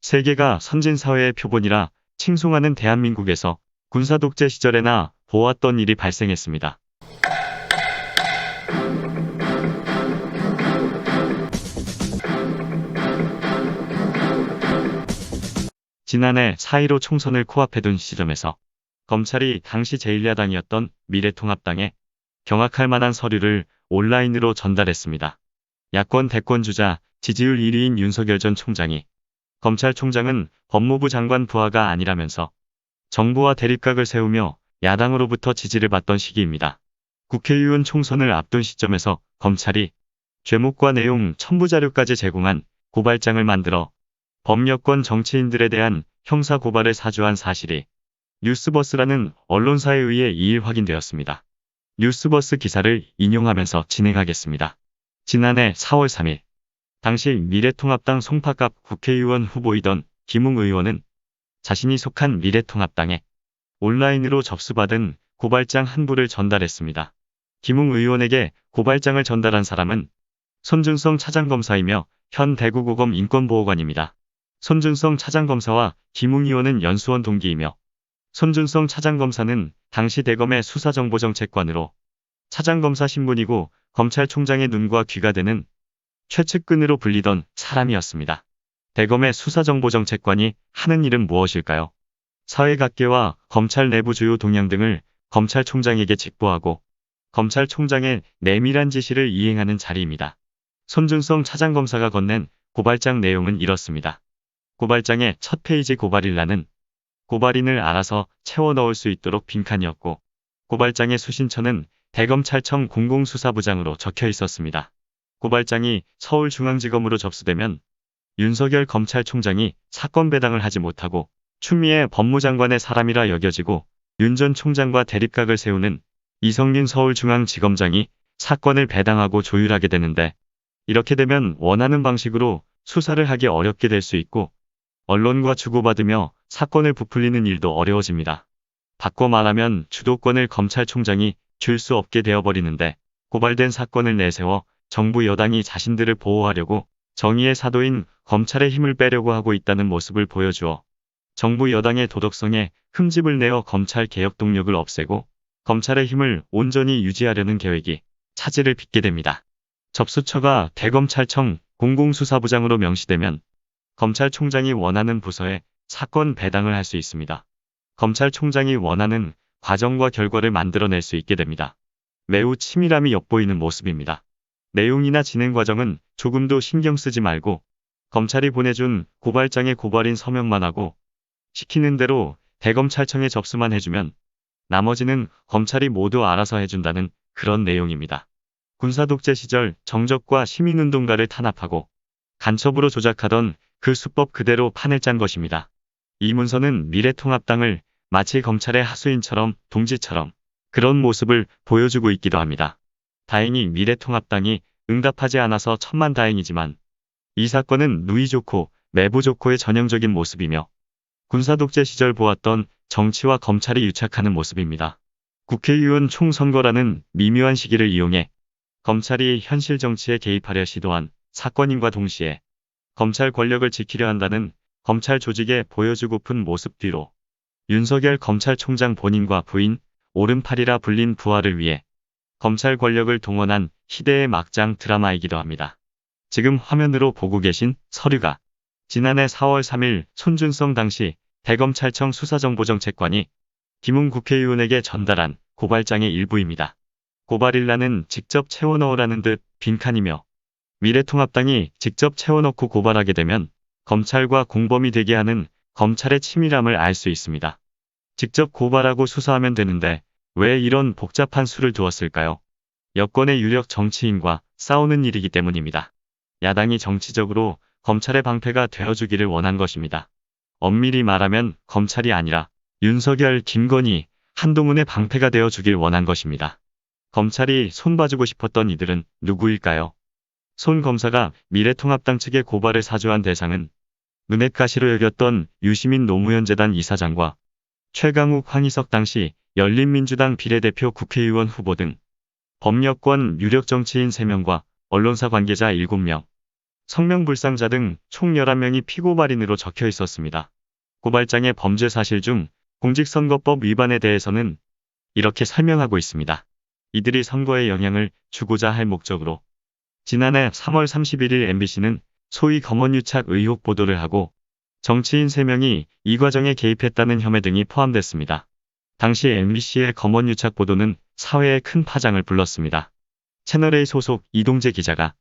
세계가 선진사회의 표본이라 칭송하는 대한민국에서 군사독재 시절에나 보았던 일이 발생했습니다. 지난해 4.15 총선을 코앞에 둔 시점에서 검찰이 당시 제1야당이었던 미래통합당에 경악할 만한 서류를 온라인으로 전달했습니다. 야권 대권주자 지지율 1위인 윤석열 전 총장이 검찰총장은 법무부 장관 부하가 아니라면서 정부와 대립각을 세우며 야당으로부터 지지를 받던 시기입니다. 국회의원 총선을 앞둔 시점에서 검찰이 죄목과 내용 첨부 자료까지 제공한 고발장을 만들어 범여권 정치인들에 대한 형사 고발을 사주한 사실이 뉴스버스라는 언론사에 의해 2일 확인되었습니다. 뉴스버스 기사를 인용하면서 진행하겠습니다. 지난해 4월 3일 당시 미래통합당 송파갑 국회의원 후보이던 김웅 의원은 자신이 속한 미래통합당에 온라인으로 접수받은 고발장 한 부를 전달했습니다. 김웅 의원에게 고발장을 전달한 사람은 손준성 차장검사이며 현 대구고검 인권보호관입니다. 손준성 차장검사와 김웅 의원은 연수원 동기이며 손준성 차장검사는 당시 대검의 수사정보정책관으로 차장검사 신분이고 검찰총장의 눈과 귀가 되는 최측근으로 불리던 사람이었습니다. 대검의 수사정보정책관이 하는 일은 무엇일까요? 사회각계와 검찰 내부 주요 동향 등을 검찰총장에게 직보하고 검찰총장의 내밀한 지시를 이행하는 자리입니다. 손준성 차장검사가 건넨 고발장 내용은 이렇습니다. 고발장의 첫 페이지 고발일라는 고발인을 알아서 채워 넣을 수 있도록 빈칸이었고 고발장의 수신처는 대검찰청 공공수사부장으로 적혀 있었습니다. 고발장이 서울중앙지검으로 접수되면 윤석열 검찰총장이 사건 배당을 하지 못하고 추미애 법무장관의 사람이라 여겨지고 윤 전 총장과 대립각을 세우는 이성윤 서울중앙지검장이 사건을 배당하고 조율하게 되는데 이렇게 되면 원하는 방식으로 수사를 하기 어렵게 될 수 있고 언론과 주고받으며 사건을 부풀리는 일도 어려워집니다. 바꿔 말하면 주도권을 검찰총장이 줄 수 없게 되어버리는데 고발된 사건을 내세워 정부 여당이 자신들을 보호하려고 정의의 사도인 검찰의 힘을 빼려고 하고 있다는 모습을 보여주어 정부 여당의 도덕성에 흠집을 내어 검찰 개혁 동력을 없애고 검찰의 힘을 온전히 유지하려는 계획이 차질을 빚게 됩니다. 접수처가 대검찰청 공공수사부장으로 명시되면 검찰총장이 원하는 부서에 사건 배당을 할 수 있습니다. 검찰총장이 원하는 과정과 결과를 만들어낼 수 있게 됩니다. 매우 치밀함이 엿보이는 모습입니다. 내용이나 진행 과정은 조금도 신경 쓰지 말고 검찰이 보내준 고발장의 고발인 서명만 하고 시키는 대로 대검찰청에 접수만 해주면 나머지는 검찰이 모두 알아서 해준다는 그런 내용입니다. 군사독재 시절 정적과 시민운동가를 탄압하고 간첩으로 조작하던 그 수법 그대로 판을 짠 것입니다. 이 문서는 미래통합당을 마치 검찰의 하수인처럼 동지처럼 그런 모습을 보여주고 있기도 합니다. 다행히 미래통합당이 응답하지 않아서 천만다행이지만 이 사건은 누이 좋고 매부 좋고의 전형적인 모습이며 군사독재 시절 보았던 정치와 검찰이 유착하는 모습입니다. 국회의원 총선거라는 미묘한 시기를 이용해 검찰이 현실 정치에 개입하려 시도한 사건임과 동시에 검찰 권력을 지키려 한다는 검찰 조직에 보여주고픈 모습 뒤로 윤석열 검찰총장 본인과 부인 오른팔이라 불린 부하를 위해 검찰 권력을 동원한 희대의 막장 드라마이기도 합니다. 지금 화면으로 보고 계신 서류가 지난해 4월 3일 손준성 당시 대검찰청 수사정보정책관이 김웅 국회의원에게 전달한 고발장의 일부입니다. 고발일라는 직접 채워 넣으라는 듯 빈칸이며 미래통합당이 직접 채워넣고 고발하게 되면 검찰과 공범이 되게 하는 검찰의 치밀함을 알 수 있습니다. 직접 고발하고 수사하면 되는데 왜 이런 복잡한 수를 두었을까요? 여권의 유력 정치인과 싸우는 일이기 때문입니다. 야당이 정치적으로 검찰의 방패가 되어주기를 원한 것입니다. 엄밀히 말하면 검찰이 아니라 윤석열, 김건희, 한동훈의 방패가 되어주길 원한 것입니다. 검찰이 손봐주고 싶었던 이들은 누구일까요? 손 검사가 미래통합당 측에 고발을 사주한 대상은 눈엣가시로 여겼던 유시민 노무현재단 이사장과 최강욱, 황희석 당시 열린민주당 비례대표 국회의원 후보 등 범여권 유력 정치인 3명과 언론사 관계자 7명, 성명불상자 등 총 11명이 피고발인으로 적혀 있었습니다. 고발장의 범죄 사실 중 공직선거법 위반에 대해서는 이렇게 설명하고 있습니다. 이들이 선거에 영향을 주고자 할 목적으로 지난해 3월 31일 MBC는 소위 검언유착 의혹 보도를 하고 정치인 3명이 이 과정에 개입했다는 혐의 등이 포함됐습니다. 당시 MBC의 검언유착 보도는 사회에 큰 파장을 불렀습니다. 채널A 소속 이동재 기자가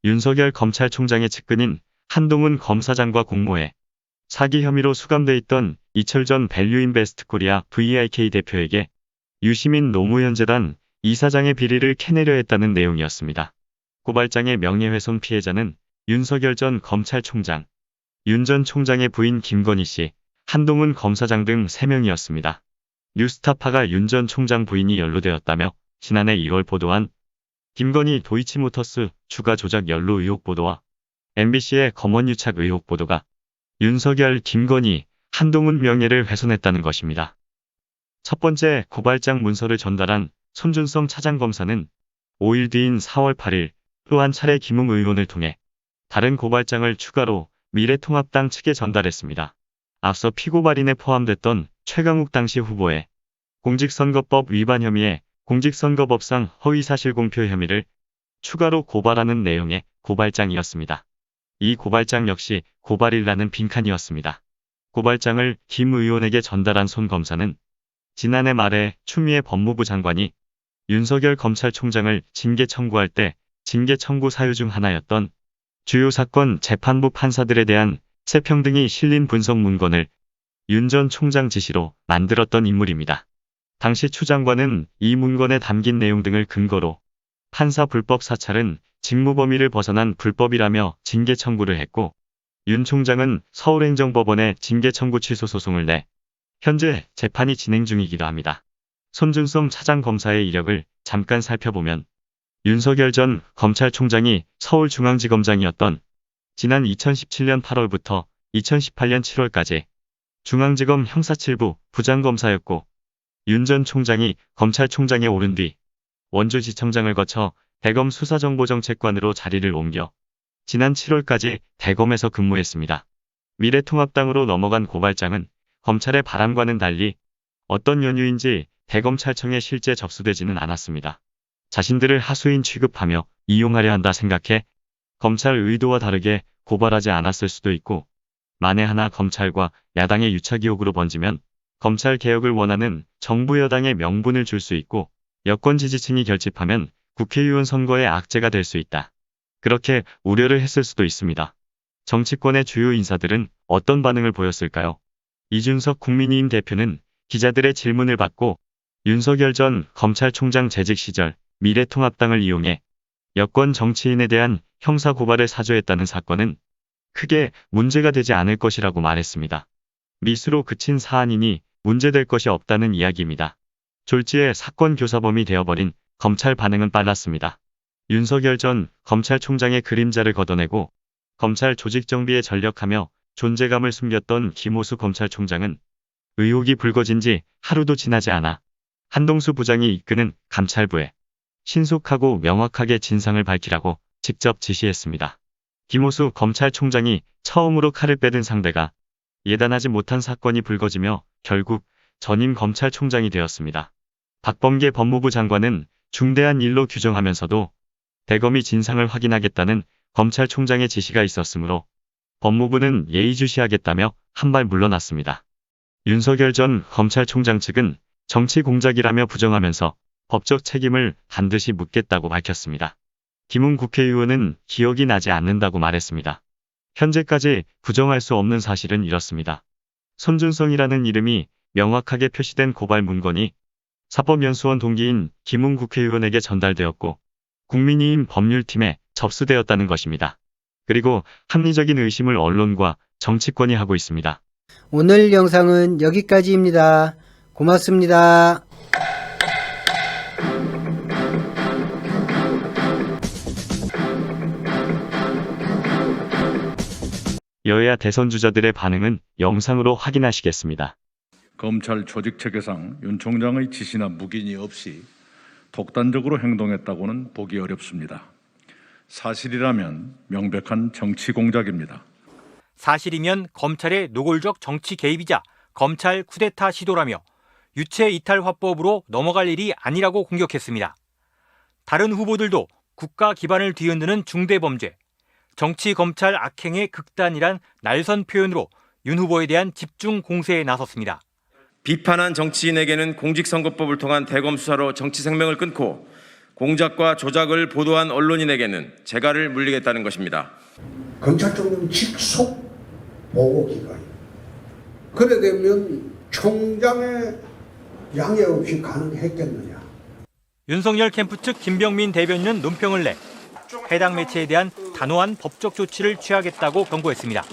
윤석열 검찰총장의 측근인 한동훈 검사장과 공모해 사기 혐의로 수감돼 있던 이철 전 밸류인베스트코리아 VIK 대표에게 유시민 노무현재단 이사장의 비리를 캐내려 했다는 내용이었습니다. 고발장의 명예훼손 피해자는 윤석열 전 검찰총장, 윤 전 총장의 부인 김건희 씨, 한동훈 검사장 등 3명이었습니다. 뉴스타파가 윤 전 총장 부인이 연루되었다며 지난해 2월 보도한 김건희 도이치모터스 주가 조작 연루 의혹 보도와 MBC의 검언유착 의혹 보도가 윤석열, 김건희, 한동훈 명예를 훼손했다는 것입니다. 첫 번째 고발장 문서를 전달한 손준성 차장검사는 5일 뒤인 4월 8일 또 한 차례 김웅 의원을 통해 다른 고발장을 추가로 미래통합당 측에 전달했습니다. 앞서 피고발인에 포함됐던 최강욱 당시 후보의 공직선거법 위반 혐의에 공직선거법상 허위사실 공표 혐의를 추가로 고발하는 내용의 고발장이었습니다. 이 고발장 역시 고발이라는 빈칸이었습니다. 고발장을 김 의원에게 전달한 손 검사는 지난해 말에 추미애 법무부 장관이 윤석열 검찰총장을 징계 청구할 때 징계 청구 사유 중 하나였던 주요 사건 재판부 판사들에 대한 세평 등이 실린 분석 문건을 윤 전 총장 지시로 만들었던 인물입니다. 당시 추 장관은 이 문건에 담긴 내용 등을 근거로 판사 불법 사찰은 직무 범위를 벗어난 불법이라며 징계 청구를 했고 윤 총장은 서울행정법원에 징계 청구 취소 소송을 내 현재 재판이 진행 중이기도 합니다. 손준성 차장검사의 이력을 잠깐 살펴보면 윤석열 전 검찰총장이 서울중앙지검장이었던 지난 2017년 8월부터 2018년 7월까지 중앙지검 형사7부 부장검사였고 윤 전 총장이 검찰총장에 오른 뒤 원주지청장을 거쳐 대검 수사정보정책관으로 자리를 옮겨 지난 7월까지 대검에서 근무했습니다. 미래통합당으로 넘어간 고발장은 검찰의 바람과는 달리 어떤 연유인지 대검찰청에 실제 접수되지는 않았습니다. 자신들을 하수인 취급하며 이용하려 한다 생각해 검찰 의도와 다르게 고발하지 않았을 수도 있고 만에 하나 검찰과 야당의 유착 의혹으로 번지면 검찰 개혁을 원하는 정부 여당의 명분을 줄 수 있고 여권 지지층이 결집하면 국회의원 선거에 악재가 될 수 있다. 그렇게 우려를 했을 수도 있습니다. 정치권의 주요 인사들은 어떤 반응을 보였을까요? 이준석 국민의힘 대표는 기자들의 질문을 받고 윤석열 전 검찰총장 재직 시절 미래통합당을 이용해 여권 정치인에 대한 형사고발을 사주했다는 사건은 크게 문제가 되지 않을 것이라고 말했습니다. 미수로 그친 사안이니 문제될 것이 없다는 이야기입니다. 졸지에 사건 교사범이 되어버린 검찰 반응은 빨랐습니다. 윤석열 전 검찰총장의 그림자를 걷어내고 검찰 조직정비에 전력하며 존재감을 숨겼던 김호수 검찰총장은 의혹이 불거진 지 하루도 지나지 않아 한동수 부장이 이끄는 감찰부에 신속하고 명확하게 진상을 밝히라고 직접 지시했습니다. 김호수 검찰총장이 처음으로 칼을 빼든 상대가 예단하지 못한 사건이 불거지며 결국 전임 검찰총장이 되었습니다. 박범계 법무부 장관은 중대한 일로 규정하면서도 대검이 진상을 확인하겠다는 검찰총장의 지시가 있었으므로 법무부는 예의주시하겠다며 한 발 물러났습니다. 윤석열 전 검찰총장 측은 정치 공작이라며 부정하면서 법적 책임을 반드시 묻겠다고 밝혔습니다. 김웅 국회의원은 기억이 나지 않는다고 말했습니다. 현재까지 부정할 수 없는 사실은 이렇습니다. 손준성이라는 이름이 명확하게 표시된 고발 문건이 사법연수원 동기인 김웅 국회의원에게 전달되었고 국민의힘 법률팀에 접수되었다는 것입니다. 그리고 합리적인 의심을 언론과 정치권이 하고 있습니다. 오늘 영상은 여기까지입니다. 고맙습니다. 여야 대선 주자들의 반응은 영상으로 확인하시겠습니다. 검찰 조직 체계상 윤 총장의 지시나 묵인이 없이 독단적으로 행동했다고는 보기 어렵습니다. 사실이라면 명백한 정치 공작입니다. 사실이면 검찰의 노골적 정치 개입이자 검찰 쿠데타 시도라며 유체 이탈 화법으로 넘어갈 일이 아니라고 공격했습니다. 다른 후보들도 국가 기반을 뒤흔드는 중대범죄, 정치 검찰 악행의 극단이란 날선 표현으로 윤 후보에 대한 집중 공세에 나섰습니다. 비판한 정치인에게는 공직선거법을 통한 대검 수사로 정치 생명을 끊고 공작과 조작을 보도한 언론인에게는 재갈을 물리겠다는 것입니다. 검찰총장 직속 보고기관. 그래 되면 총장의 양해 없이 가능했겠느냐. 윤석열 캠프 측 김병민 대변인은 논평을 내 해당 매체에 대한 단호한 법적 조치를 취하겠다고 경고했습니다.